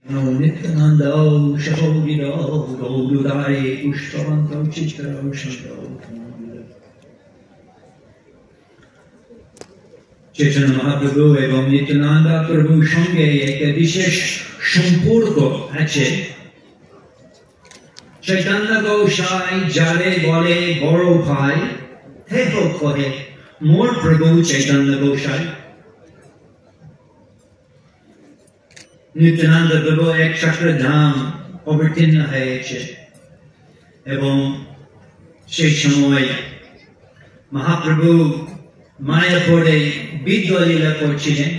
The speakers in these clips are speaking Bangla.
Nityananda Shahodira Gaududai Ushtavanto Chitra Shanto Chaitanya Mahaprabhu এবং নিত্যানন্দ প্রভুর সঙ্গে একটা বিশেষ সম্পর্ক আছে। চৈতন্য গোসাই যারে বলে বড় ভাই হেহ কহে মোর প্রভু চৈতন্য গোসাই। নিত্যানন্দ প্রভু এক চক্রধাম অবতীর্ণ হয়েছে এবং সেই সময় মহাপ্রভু মায়াপুরে বিদ্যালীলা করছিলেন।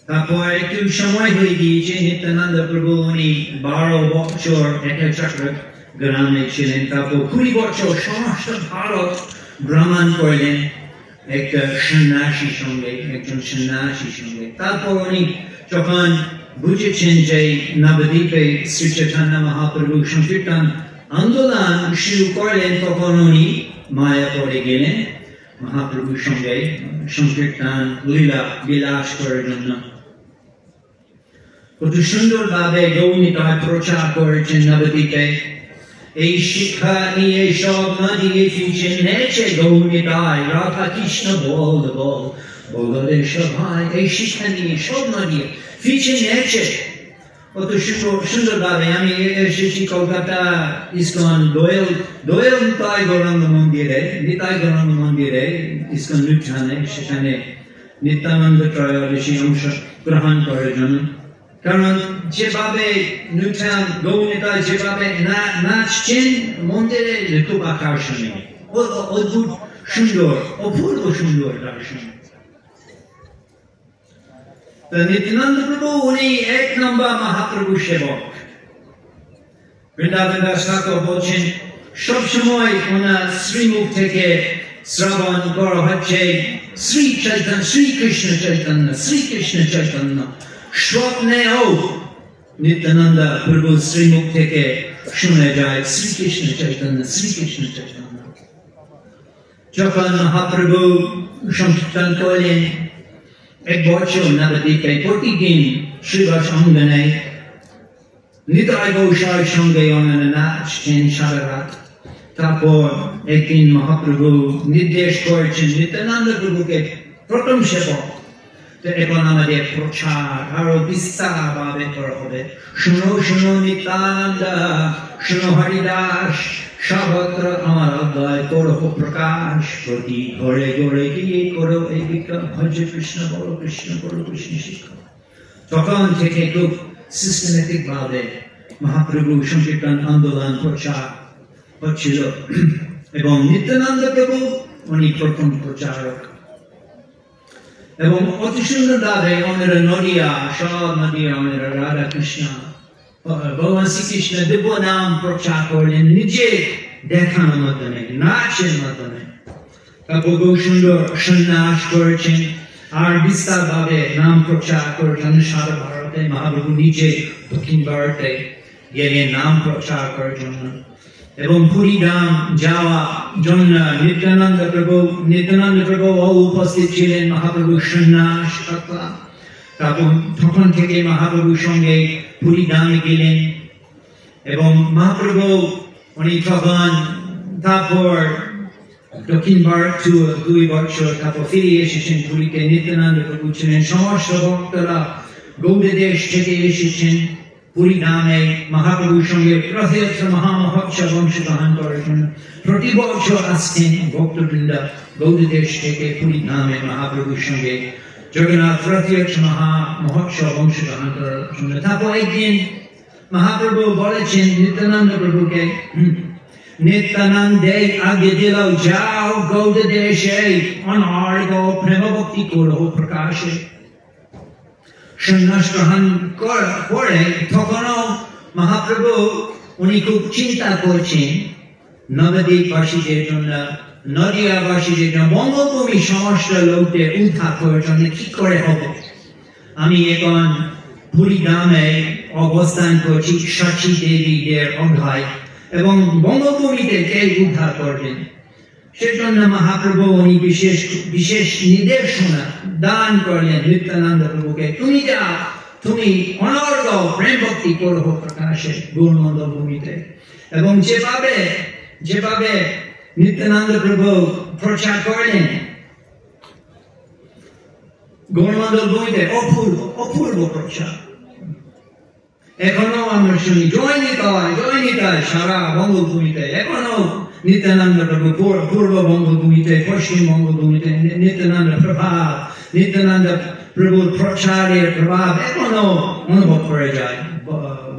তারপর একটু সময় হয়ে গিয়েছে, নিত্যানন্দ প্রভু উনি 12 বছর একটা চক্র গ্রামে ছিলেন। তারপর 20 বছর সমস্ত ভারত ভ্রমণ করলেন একটা সন্ন্যাসীর সঙ্গে, একজন সন্ন্যাসীর সঙ্গে। তারপর উনি যখন বুঝেছেন যে নবদ্বীপে শ্রী চৈতন্য মহাপ্রভু সংকীর্তন আন্দোলন শুরু করলেন, তখন উনি মায়াপুরে গেলেন মহাপ্রভুর সঙ্গে সংকীর্তন লীলা বিলাস করার জন্য। কত সুন্দর ভাবে গৌরনিতাই প্রচার করেছেন নবদ্বীপে। এই শিক্ষা নিয়ে সব নদিয়ে ফিরছে নেচে গৌরনিতাই রাধা কৃষ্ণ বল বল বলদের সভায়। এই শিক্ষা নিয়ে সব নদিয়ে ফিরছে নেচে কত সুন্দর ভাবে। আমি এসেছি কলকাতা ইস্কন দোয়েল নিতাই গৌরাঙ্গ মন্দিরে, নিতাই গৌরাঙ্গ মন্দিরে ইস্কন লুঠানে, সেখানে নিত্যানন্দ ত্রয়োদশী অংশ গ্রহণ করার জন্য। কারণ যেভাবে নিত্যান গৌরনিতাই যেভাবে নাচছেন মন্দিরে খুব আকর্ষণীয়, অদ্ভুত সুন্দর, অপূর্ব সুন্দর দর্শন। নিত্যানন্দ প্রভু উনি 1 নম্বর মহাপ্রভু সেবক। বৃন্দাবন দাস ঠাকুর বলছেন সবসময় ওনার শ্রীমুখ থেকে শ্রবণ করা হচ্ছে শ্রী চৈতন্য, শ্রীকৃষ্ণ চৈতন্য, শ্রীকৃষ্ণ চৈতন্য। স্বপ্নেও নিত্যানন্দ প্রভু শ্রীমুখ থেকে শুনে যায় শ্রীকৃষ্ণ চৈতন্য, শ্রীকৃষ্ণ চৈতন্য। যখন মহাপ্রভু সংকীর্তন করলেন 1 বছর নবদ্বীপে, প্রতিদিন শ্রীবাস অঙ্গনে নিতাই গোসাইয়ের সঙ্গে অঙ্গনে নাচছেন সারা রাত। তারপর একদিন মহাপ্রভু নির্দেশ করেছেন নিত্যানন্দ প্রভুকে প্রথম সেবক, তো এখন আমাদের প্রচার আরো বিস্তার ভাবে করা হবে। শুনো শুনো নিত্যানন্দ, শুনো হরিদাস, সর্বত্র আমার অদ্বয় করো প্রকাশ। প্রতি ঘরে ঘরে গিয়ে করো এই বিজ্ঞান, ভজ কৃষ্ণ বলো কৃষ্ণ বলো কৃষ্ণ শিক্ষা। তখন থেকে খুব সিস্টেমেটিক ভাবে মহাপ্রভু সংকীর্তন আন্দোলন প্রচার হচ্ছিল এবং নিত্যানন্দ প্রভু উনি প্রথম প্রচারক। এবং অতি সুন্দর ভাবে আমাদের নদিয়া, সব নদিয়া আমাদের রাধা কৃষ্ণ ভগবান শ্রীকৃষ্ণ দিব্য নাম প্রচার করলেন নিজে দেখানোর মাধ্যমে, নাচের মাধ্যমে। তারপর বহু সুন্দর সন্ন্যাস করেছেন আর বিস্তার ভাবে নাম প্রচার করেছেন সারা ভারতে। মহাপ্রভু নিজে দক্ষিণ ভারতে গেলেন নাম প্রচার করার জন্য এবং পুরী ধাম যাওয়া জন্য নিত্যানন্দ প্রভু উপস্থিত ছিলেন। মহাপ্রভু সন্ন্যাস করলেন। তারপর তখন থেকে মহাপ্রভুর সঙ্গে পুরী ধামে গেলেন এবং মহাপ্রভু উনি তখন তারপর দক্ষিণ ভারত 2 বছর তারপর ফিরে এসেছেন পুরীতে। নিত্যানন্দ প্রভু ছিলেন। সমস্ত ভক্তরা গৌড়দেশ থেকে এসেছেন পুরী ধামে মহাপ্রভুর সঙ্গে রথযাত্রা মহামহোৎসব অংশগ্রহণ করার জন্য। প্রতি বছর আসতেন ভক্তবৃন্দ গৌড়দেশ থেকে পুরী ধামে মহাপ্রভুর সঙ্গে জগন্নাথ রথযাত্রা মহামহোৎসব অংশগ্রহণ করার জন্য। তারপর একদিন মহাপ্রভু বলেছেন নিত্যানন্দ প্রভুকে, নিত্যানন্দে আগে দিল যাও গৌড়দেশে অনর্গ প্রেম ভক্তি করো প্রকাশে। সন্ন্যাস গ্রহণ করে তখনও মহাপ্রভু উনি খুব চিন্তা করছেন নবদ্বীপবাসীদের জন্য, নদিয়াবাসীদের জন্য, বঙ্গভূমি সমস্ত লোকদের উদ্ধার করার জন্য কি করে হবে। আমি এখন পুরী ধামে অবস্থান করছি, সাচী দেবীদের অধ্যায় এবং বঙ্গভূমিতে কে উদ্ধার করবেন। সেজন্য মহাপ্রভু উনি বিশেষ নির্দেশনা দান করলেন নিত্যানন্দ প্রভুকে, তুমি যাও তুমি অনর্গ প্রেম ভক্তি করো প্রকাশে গৌরমন্ডল ভূমিতে এবং যেভাবে নিত্যানন্দ প্রভু প্রচার করলেন গৌরমন্ডল ভূমিতে অপূর্ব প্রচার এখনো আমরা শুনি জয় নিতাই সারা বঙ্গভূমিতে এখনো নিত্যানন্দ প্রভু পূর্ব বঙ্গভূমিতে পশ্চিম বঙ্গভূমিতে নিত্যানন্দ প্রভাব নিত্যানন্দ প্রভুর প্রচারের প্রভাব এখনো অনুভব করে যায়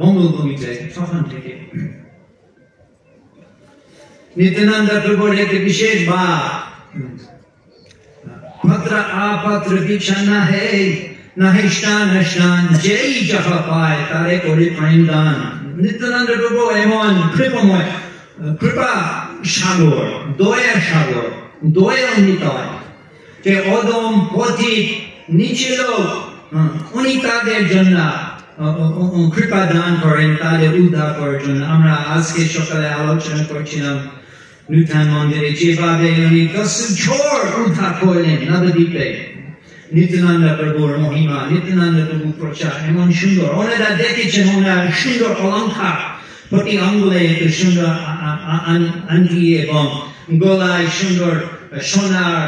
বঙ্গভূমিতে তখন থেকে নিত্যানন্দ প্রভুর একটি বিশেষ ভাব पत्र आपत्र दीक्षा न है स्नान जेई जहाँ पाए तारे कोरी प्रेम दान नित्यानंद प्रभु एमन कृपामय कृपा सागर दया निताय যে অদম পথিক নিচে লোক উনি তাদের জন্য কৃপা দান করেন তাদের উদ্ধার করার জন্য আমরা আজকে সকালে আলোচনা করছিলাম নূতন মন্দিরে যেভাবে উনি 10 ঝড় উদ্ধার করলেন নবদ্বীপে নিত্যানন্দ প্রভুর মহিমা নিত্যানন্দ প্রভু প্রচার এমন সুন্দর ওনারা দেখেছেন ওনার সুন্দর অলঙ্কার প্রতি আঙ্গুলে একটু সুন্দর আংটি এবং গলায় সুন্দর সোনার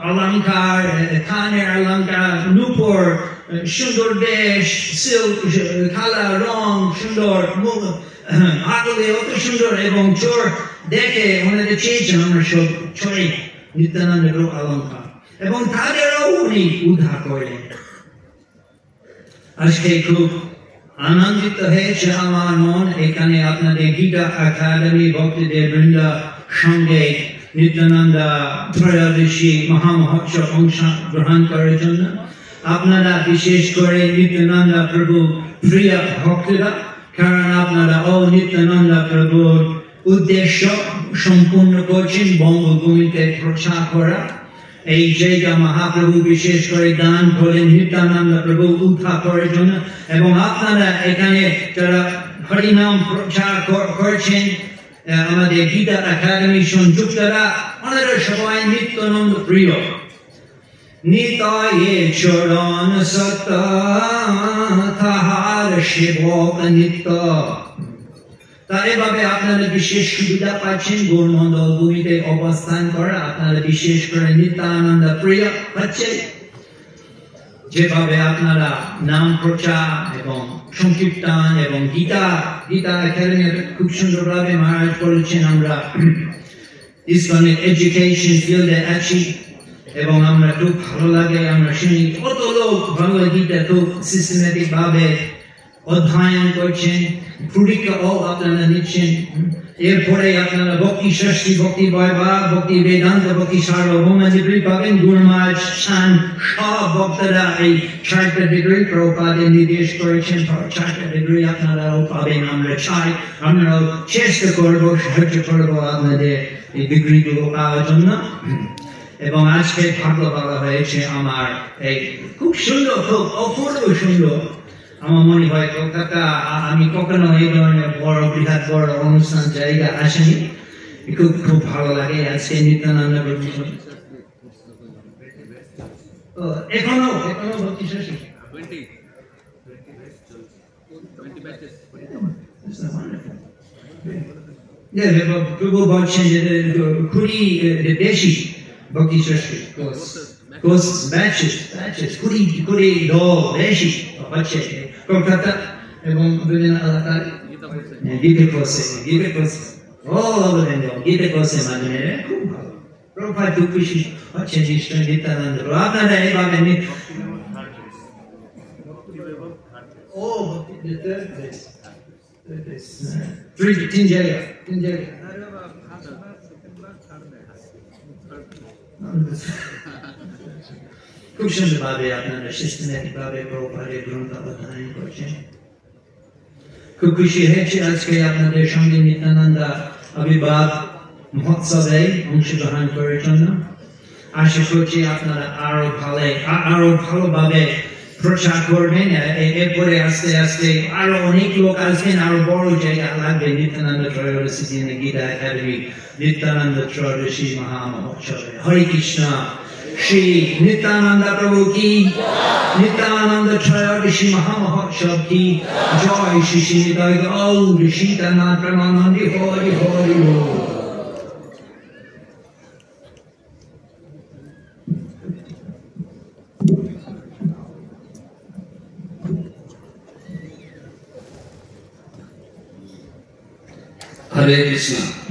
অলঙ্কার কানের অলঙ্কার নূপুর সুন্দর বেশ সিল্ক কালা রং সুন্দর আগলে অত সুন্দর এবং চোর দেখে ওনাদের চেয়েছেন আমরা সব ছড়ি নিত্যানন্দের অলঙ্কার এবং তাদেরও উনি উদ্ধার করলেন আজকে খুব আনন্দিত হয়েছে আমার মন এখানে আপনাদের গীতা একাডেমি ভক্তদের বৃন্দ সঙ্গে নিত্যানন্দ ত্রয়োদশী মহামহোৎসব অংশগ্রহণ করার জন্য আপনারা বিশেষ করে নিত্যানন্দ প্রভু প্রিয় ভক্তরা কারণ আপনারা ও নিত্যানন্দ প্রভুর উদ্দেশ্য সম্পূর্ণ করছেন বঙ্গভূমিতে প্রচার করা এই জায়গা মহাপ্রভু বিশেষ করে দান করেন নিত্যানন্দ প্রভু উদ্ধার করার জন্য এবং আপনারা এখানে যারা হরিনাম প্রচার করছেন আমাদের গীতা একাডেমি সংযুক্তরা ওনারা সবাই নিত্যানন্দ প্রিয় নিতায়ে চরণ সত তাহার সেবক নিত্য তার এভাবে আপনারা বিশেষ সুবিধা পাচ্ছেন গৌরমন্ডল ভূমিতে অবস্থান করা আপনারা বিশেষ করে নিত্যানন্দ প্রিয় হচ্ছে যেভাবে আপনারা নাম প্রচার এবং সংকীর্তন এবং গীতা একাডেমি খুব সুন্দরভাবে মহারাজ বলেছেন আমরা ইসকনের এডুকেশন ফিল্ডে আছি এবং আমরা খুব ভালো লাগে আমরা শুনি কত লোক ভগবদ গীতা খুব সিস্টেমেটিক ভাবে অধ্যয়ন করছেন পরীক্ষাও আপনারা নিচ্ছেন এরপরে আপনারা ভক্তি ষষ্ঠী ভক্তি বৈভব ভক্তি বেদান্ত ভক্তি সার্বভৌম ডিগ্রি পাবেন গুরু মহারাজ শান সব ভক্তরা এই 4টা ডিগ্রি প্রভুপাদের নির্দেশ করেছেন 4টা ডিগ্রি আপনারাও পাবেন আমরা চাই আমরাও চেষ্টা করবো সাহায্য করবো আপনাদের এই ডিগ্রিগুলো পাওয়ার জন্য এবং আজকে ভাগ্য বলা হয়েছে আমার এই খুব সুন্দর খুব অপূর্ব সুন্দর আমার মনে হয় কলকাতা আমি কখনো এই ধরনের বড় বৃহৎ বড় অনুষ্ঠান জায়গা আসেনি খুব ভালো লাগে আজকে নিত্যানন্দ এখনো ভক্তি শেষ প্রভু বলছেন যে 20 দেশি ভক্তি ষষ্ঠী কোর্স ব্যাচেস 20 দল দেশি হচ্ছে কলকাতা এবং বিভিন্ন এলাকায় গীতা কোর্সে all over the world Gita কোর্সের মাধ্যমে খুব ভালো প্রভুপাদ খুব খুশি হচ্ছে নিশ্চয় নিত্যানন্দ আপনারা এইভাবে তিন জায়গা খুব সুন্দর ভাবে আপনারা সিস্টেমেটিক ভাবে প্রভুপাদের গ্রন্থ অধ্যয়ন করছেন খুব খুশি হয়েছে আজকে আপনাদের সঙ্গে নিত্যানন্দ আবির্ভাব মহোৎসবে অংশগ্রহণ করার জন্য আশা করছি আপনারা আরো ভালোভাবে প্রচার করবেন এরপরে আস্তে আস্তে আরো অনেক লোক আসবেন আরো বড় জায়গা লাগবে নিত্যানন্দ ত্রয়োদশী দিনে গীতা একাডেমি নিত্যানন্দ ত্রয়োদশী মহা মহোৎসবে হরে Krishna Shri Nityananda Prabhu ki, Nityananda Trayodasi Mahamahotsav ki, Joy Shri Shri Nitai Gaur, Shitana Pramanandi Hari Hari Ho. Hare Krishna.